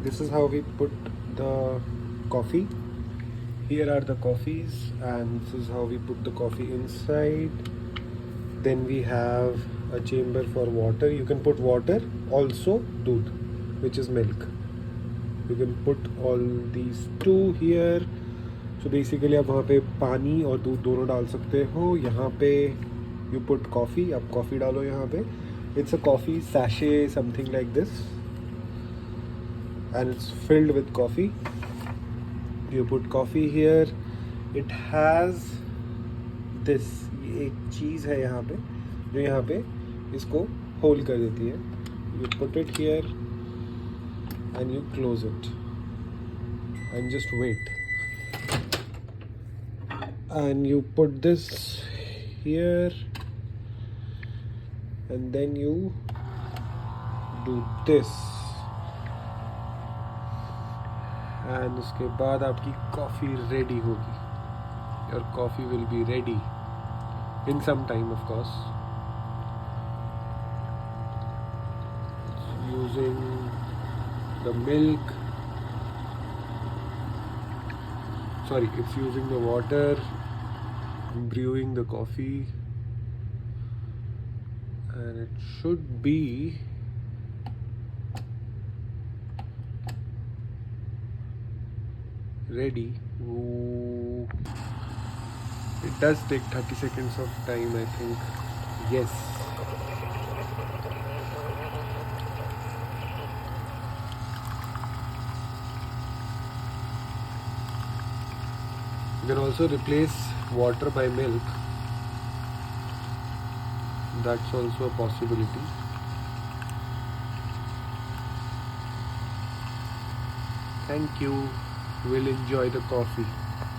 this is how we put the coffee. Here are the coffees, and this is how we put the coffee inside. Then we have a chamber for water. You can put water, also दूध, which is milk. You can put all these two here. So basically आप वहाँ पे पानी और दूध दोनों डाल सकते हो. यहाँ पे you put coffee, आप coffee डालो यहाँ पे. It's a coffee sachet, something like this, and it's filled with coffee. You put coffee here. It has this, ये एक चीज़ है यहाँ पे जो यहाँ पे इसको होल्ड कर देती है. You put it here and you close it and just wait. And you put this here and then you do this. And उसके बाद आपकी कॉफ़ी रेडी होगी. Your coffee will be ready in some time, of course. It's using the milk. Sorry, it's using the water, brewing the coffee, and it should be ready. Ooh. It does take 30 seconds of time, I think. Yes. You can also replace water by milk. That's also a possibility. Thank you. We'll enjoy the coffee.